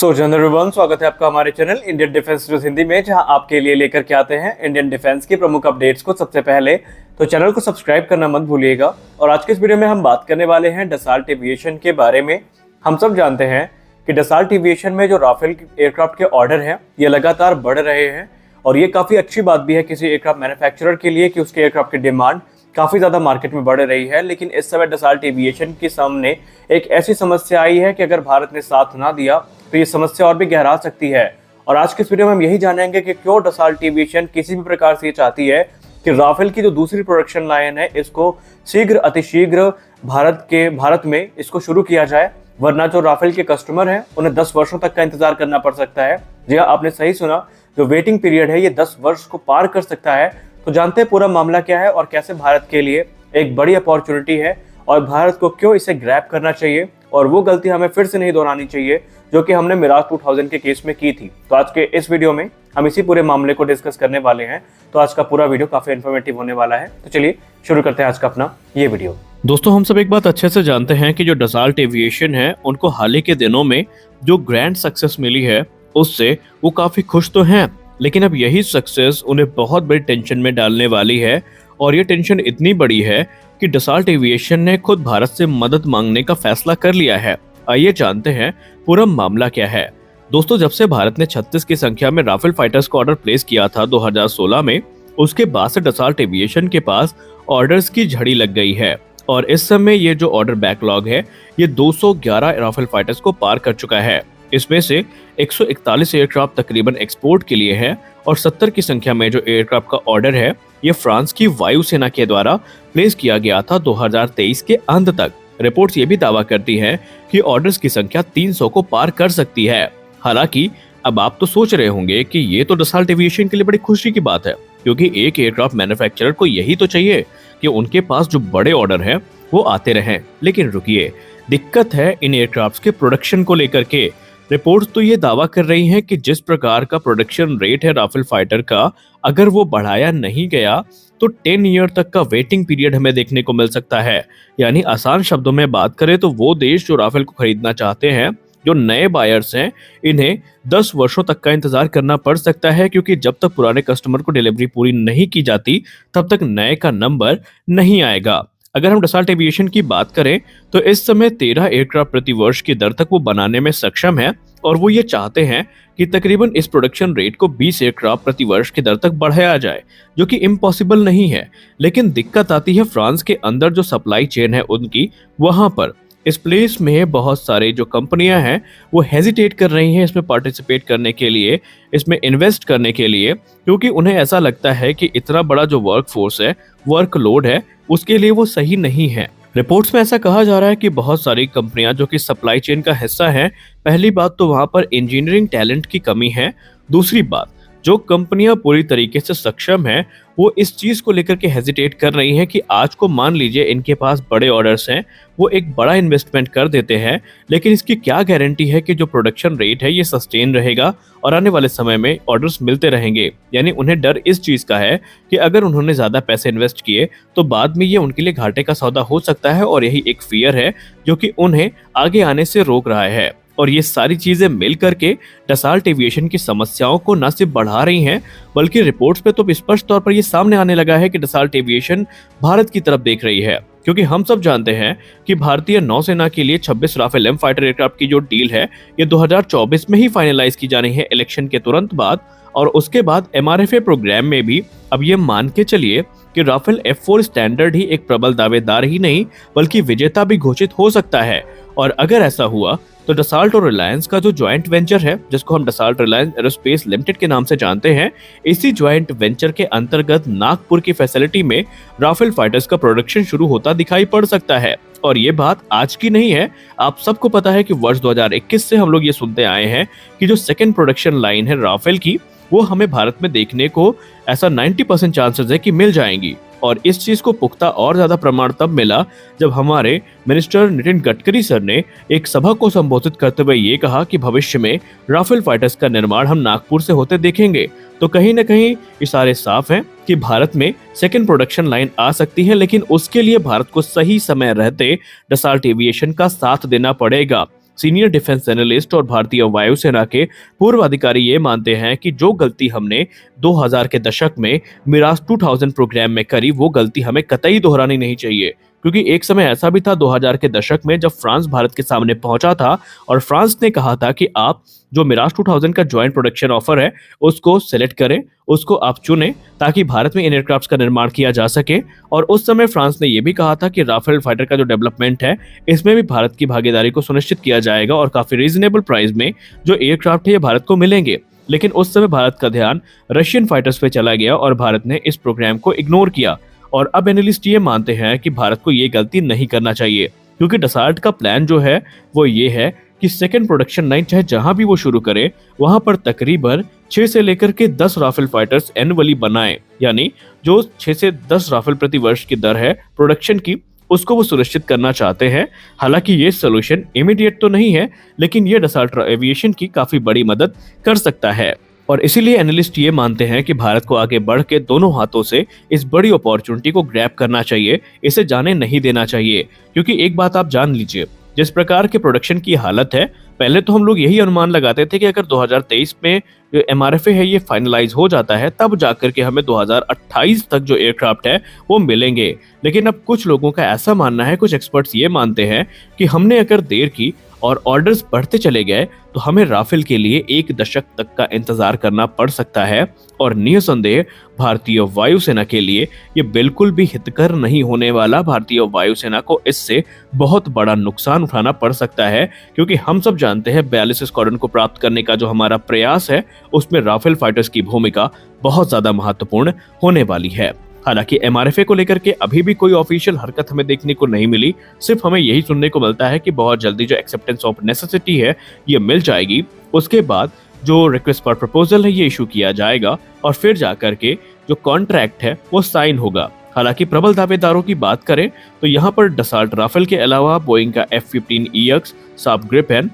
General everyone, स्वागत है आपका हमारे channel Indian defence news Hindi में, जहां आपके लिए लेकर के आते हैं इंडियन डिफेंस की प्रमुख अपडेट्स को सबसे पहले। तो चैनल को सब्सक्राइब करना मत भूलिएगा। और आज के इस वीडियो में हम बात करने वाले हैं डसाल्ट एविएशन के बारे में। हम सब जानते हैं कि डसाल्ट एविएशन में जो राफेल एयरक्राफ्ट के ऑर्डर हैं ये लगातार बढ़ रहे हैं, और ये काफी अच्छी बात भी है किसी एयरक्राफ्ट मैन्युफैक्चरर के लिए कि उसके एयरक्राफ्ट की डिमांड काफी ज्यादा मार्केट में बढ़ रही है। लेकिन इस समय डसाल्ट एविएशन के सामने एक ऐसी समस्या आई है कि अगर भारत ने साथ ना दिया तो ये समस्या और भी गहरा सकती है। और आज के इस वीडियो में हम यही जानेंगे कि क्यों डसाल्ट एविएशन किसी भी प्रकार से ये चाहती है कि राफेल की जो दूसरी प्रोडक्शन लाइन है इसको शीघ्र अतिशीघ्र भारत में इसको शुरू किया जाए, वरना जो राफेल के कस्टमर हैं उन्हें 10 वर्षों तक का इंतजार करना पड़ सकता है। जी हाँ, आपने सही सुना, जो वेटिंग पीरियड है ये 10 वर्ष को पार कर सकता है। तो जानते हैं पूरा मामला क्या है और कैसे भारत के लिए एक बड़ी अपॉर्चुनिटी है और भारत को क्यों इसे ग्रैब करना चाहिए और वो गलती हमें फिर से नहीं दोहरानी चाहिए जो कि हमने मिराज 2000 के केस में की थी। तो आज के इस वीडियो में हम इसी पूरे मामले को डिस्कस करने वाले हैं। तो आज का पूरा वीडियो काफी इन्फॉर्मेटिव होने वाला है। तो चलिए शुरू करते हैं आज का अपना ये वीडियो। दोस्तों, हम सब एक बात अच्छे से जानते हैं कि जो डसाल्ट एविएशन है उनको हाल ही के दिनों में जो ग्रैंड सक्सेस मिली है उससे वो काफी खुश तो हैं, लेकिन अब यही सक्सेस उन्हें बहुत बड़ी टेंशन में डालने वाली है। और ये टेंशन इतनी बड़ी है कि डसाल्ट एविएशन ने खुद भारत से मदद मांगने का फैसला कर लिया है। आइए जानते हैं पूरा मामला क्या है। दोस्तों, जब से भारत ने 36 की संख्या में राफेल फाइटर्स का ऑर्डर प्लेस किया था 2016 में, उसके बाद से डसाल्ट एविएशन के पास ऑर्डर्स की झड़ी लग गई है। और इस समय ये जो ऑर्डर बैकलॉग है ये 211 राफेल फाइटर्स को पार कर चुका है। इसमें से 141 एयरक्राफ्ट तकरीबन एक्सपोर्ट के लिए है और 70 की संख्या में जो एयरक्राफ्ट का ऑर्डर है ये फ्रांस की वायुसेना के द्वारा प्लेस किया गया था 2023 के अंत तक। रिपोर्ट्स ये भी दावा करती हैं कि ऑर्डर्स की संख्या 300 को पार कर सकती है। हालांकि अब आप तो सोच रहे होंगे कि ये तो डसाल्ट एविएशन के लिए बड़ी खुशी की बात है, क्योंकि एक एयरक्राफ्ट मैन्युफैक्चरर को यही तो चाहिए कि उनके पास जो बड़े ऑर्डर हैं वो आते रहें। लेकिन रुकिए, दिक्कत है इन एयरक्राफ्ट के प्रोडक्शन को लेकर के। रिपोर्ट्स तो ये दावा कर रही हैं कि जिस प्रकार का प्रोडक्शन रेट है राफेल फाइटर का, अगर वो बढ़ाया नहीं गया तो 10 ईयर तक का वेटिंग पीरियड हमें देखने को मिल सकता है। यानी आसान शब्दों में बात करें तो वो देश जो राफेल को खरीदना चाहते हैं, जो नए बायर्स हैं, इन्हें 10 वर्षों तक का इंतजार करना पड़ सकता है, क्योंकि जब तक पुराने कस्टमर को डिलीवरी पूरी नहीं की जाती तब तक नए का नंबर नहीं आएगा। अगर हम डसाल्ट एविएशन की बात करें तो इस समय 13 एयरक्राफ्ट प्रति वर्ष की दर तक वो बनाने में सक्षम है, और वो ये चाहते हैं कि तकरीबन इस प्रोडक्शन रेट को 20 एयरक्राफ्ट प्रति वर्ष की दर तक बढ़ाया जाए, जो कि इम्पॉसिबल नहीं है। लेकिन दिक्कत आती है फ्रांस के अंदर जो सप्लाई चेन है उनकी, वहां पर इस प्लेस में बहुत सारे जो कंपनियां हैं वो हेजिटेट कर रही हैं इसमें पार्टिसिपेट करने के लिए, इसमें इन्वेस्ट करने के लिए, क्योंकि उन्हें ऐसा लगता है कि इतना बड़ा जो वर्क फोर्स है, वर्कलोड है, उसके लिए वो सही नहीं है। रिपोर्ट्स में ऐसा कहा जा रहा है कि बहुत सारी कंपनियां जो कि सप्लाई चेन का हिस्सा हैं, पहली बात तो वहां पर इंजीनियरिंग टैलेंट की कमी है। दूसरी बात, जो कंपनियां पूरी तरीके से सक्षम हैं वो इस चीज को लेकर के हेजिटेट कर रही हैं कि आज को मान लीजिए इनके पास बड़े ऑर्डर्स हैं, वो एक बड़ा इन्वेस्टमेंट कर देते हैं, लेकिन इसकी क्या गारंटी है कि जो प्रोडक्शन रेट है ये सस्टेन रहेगा और आने वाले समय में ऑर्डर्स मिलते रहेंगे। यानी उन्हें डर इस चीज का है कि अगर उन्होंने ज्यादा पैसे इन्वेस्ट किए तो बाद में ये उनके लिए घाटे का सौदा हो सकता है, और यही एक फियर है जो कि उन्हें आगे आने से रोक रहा है। और ये सारी चीजें मिल करके डसाल्ट एविएशन की समस्याओं को न सिर्फ बढ़ा रही हैं, बल्कि रिपोर्ट्स पे तो स्पष्ट तौर पर ये सामने आने लगा है कि डसाल्ट एविएशन भारत की तरफ देख रही है। क्योंकि हम सब जानते हैं कि भारतीय नौसेना के लिए 26 राफेल एम फाइटर एयरक्राफ्ट की जो डील है ये 2024 में ही फाइनलाइज की जानी है, इलेक्शन के तुरंत बाद। और उसके बाद MRFA प्रोग्राम में भी अब ये मान के चलिए कि राफेल F4 स्टैंडर्ड ही एक प्रबल दावेदार ही नहीं बल्कि विजेता भी घोषित हो सकता है। और अगर ऐसा हुआ तो डसाल्ट और रिलायंस का जो ज्वाइंट वेंचर है, जिसको हम डसाल्ट रिलायंस एरोस्पेस लिमिटेड के नाम से जानते हैं, इसी ज्वाइंट वेंचर के अंतर्गत नागपुर की फैसिलिटी में राफेल फाइटर्स का प्रोडक्शन शुरू होता दिखाई पड़ सकता है। और ये बात आज की नहीं है, आप सबको पता है कि वर्ष 2021 से हम लोग ये सुनते आए हैं कि जो सेकेंड प्रोडक्शन लाइन है राफेल की, वो हमें भारत में देखने को ऐसा 90% चांसेस है कि मिल जाएंगी। और इस चीज को पुख्ता और ज्यादा प्रमाण तब मिला जब हमारे मिनिस्टर नितिन गडकरी सर ने एक सभा को संबोधित करते हुए ये कहा कि भविष्य में राफेल फाइटर्स का निर्माण हम नागपुर से होते देखेंगे। तो कहीं ना कहीं इशारे साफ हैं कि भारत में सेकेंड प्रोडक्शन लाइन आ सकती है, लेकिन उसके लिए भारत को सही समय रहते डसाल्ट एविएशन का साथ देना पड़ेगा। सीनियर डिफेंस एनालिस्ट और भारतीय वायुसेना के पूर्व अधिकारी ये मानते हैं कि जो गलती हमने 2000 के दशक में मिराज 2000 प्रोग्राम में करी, वो गलती हमें कतई दोहरानी नहीं चाहिए। क्योंकि एक समय ऐसा भी था 2000 के दशक में जब फ्रांस भारत के सामने पहुंचा था और फ्रांस ने कहा था कि आप जो मिराज 2000 का ज्वाइंट प्रोडक्शन ऑफर है उसको सेलेक्ट करें, उसको आप चुनें ताकि भारत में इन एयरक्राफ्ट का निर्माण किया जा सके। और उस समय फ्रांस ने यह भी कहा था कि राफेल फाइटर का जो डेवलपमेंट है इसमें भी भारत की भागीदारी को सुनिश्चित किया जाएगा और काफी रीजनेबल प्राइस में जो एयरक्राफ्ट है ये भारत को मिलेंगे। लेकिन उस समय भारत का ध्यान रशियन फाइटर्स पे चला गया और भारत ने इस प्रोग्राम को इग्नोर किया। और अब एनालिस्ट ये मानते हैं कि भारत को ये गलती नहीं करना चाहिए, क्योंकि डसाल्ट का प्लान जो है वो ये है कि सेकंड प्रोडक्शन लाइन चाहे जहां भी वो शुरू करे वहां पर तकरीबन 6 से लेकर के 10 राफेल फाइटर्स एनुअली बनाए, यानी जो 6 से 10 राफेल प्रति वर्ष की दर है प्रोडक्शन की उसको वो सुनिश्चित करना चाहते हैं। हालांकि ये सोल्यूशन इमीडिएट तो नहीं है, लेकिन ये डसाल्ट एविएशन की काफी बड़ी मदद कर सकता है। और इसीलिए एनालिस्ट ये मानते हैं कि भारत को आगे बढ़ के दोनों हाथों से इस बड़ी अपॉर्चुनिटी को ग्रैब करना चाहिए, इसे जाने नहीं देना चाहिए। क्योंकि एक बात आप जान लीजिए, जिस प्रकार के प्रोडक्शन की हालत है, पहले तो हम लोग यही अनुमान लगाते थे कि अगर 2023 में जो MRFA है ये फाइनलाइज हो जाता है तब जाकर के हमें 2028 तक जो एयरक्राफ्ट है वो मिलेंगे। लेकिन अब कुछ लोगों का ऐसा मानना है, कुछ एक्सपर्ट्स ये मानते हैं कि हमने अगर देर की और ऑर्डर्स बढ़ते चले गए तो हमें राफेल के लिए 1 दशक तक का इंतजार करना पड़ सकता है। और निसंदेह भारतीय वायुसेना के लिए ये बिल्कुल भी हितकर नहीं होने वाला। भारतीय वायुसेना को इससे बहुत बड़ा नुकसान उठाना पड़ सकता है, क्योंकि हम सब जानते हैं 42 स्क्वाड्रन को प्राप्त करने का जो हमारा प्रयास है उसमें राफेल फाइटर्स की भूमिका बहुत ज्यादा महत्वपूर्ण होने वाली है। हालांकि MRFA को लेकर के अभी भी कोई ऑफिशियल हरकत हमें देखने को नहीं मिली, सिर्फ हमें यही सुनने को मिलता है कि बहुत जल्दी जो एक्सेप्टेंस ऑफ नेसेसिटी है ये मिल जाएगी। उसके बाद जो रिक्वेस्ट फॉर प्रपोजल है ये इशू किया जाएगा और फिर जाकर के जो कॉन्ट्रैक्ट है वो साइन होगा। हालांकि प्रबल दावेदारों की बात करें तो यहाँ पर डसाल्ट राफेल के अलावा बोइंग का F-15EX, साब ग्रिपेन,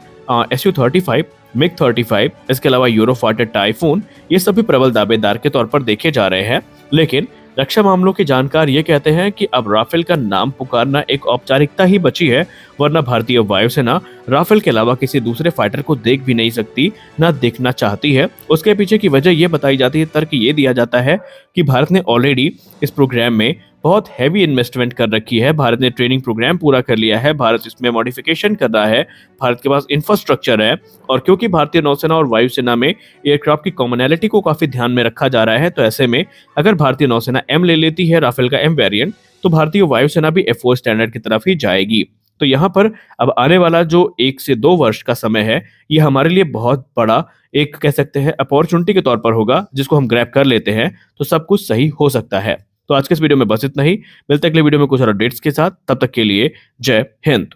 Su-35, MiG-35, इसके अलावा यूरोफाइटर टाइफून, ये सभी प्रबल दावेदार के तौर पर देखे जा रहे हैं। लेकिन रक्षा मामलों के जानकार ये कहते हैं कि अब राफेल का नाम पुकारना एक औपचारिकता ही बची है, वरना भारतीय वायुसेना राफेल के अलावा किसी दूसरे फाइटर को देख भी नहीं सकती, ना देखना चाहती है। उसके पीछे की वजह ये बताई जाती है, तर्क ये दिया जाता है कि भारत ने ऑलरेडी इस प्रोग्राम में बहुत हैवी इन्वेस्टमेंट कर रखी है। भारत ने ट्रेनिंग प्रोग्राम पूरा कर लिया है, भारत इसमें मॉडिफिकेशन कर रहा है, भारत के पास इंफ्रास्ट्रक्चर है। और क्योंकि भारतीय नौसेना और वायुसेना में एयरक्राफ्ट की कॉमनैलिटी को काफी ध्यान में रखा जा रहा है, तो ऐसे में अगर भारतीय नौसेना M ले लेती है, राफेल का M वेरिएंट, तो भारतीय वायुसेना भी F4 स्टैंडर्ड की तरफ ही जाएगी। तो यहाँ पर अब आने वाला जो 1 से 2 वर्ष का समय है ये हमारे लिए बहुत बड़ा एक कह सकते हैं अपॉर्चुनिटी के तौर पर होगा, जिसको हम ग्रैब कर लेते हैं तो सब कुछ सही हो सकता है। तो आज के इस वीडियो में बस इतना ही, मिलते हैं अगले वीडियो में कुछ और अपडेट्स के साथ। तब तक के लिए जय हिंद।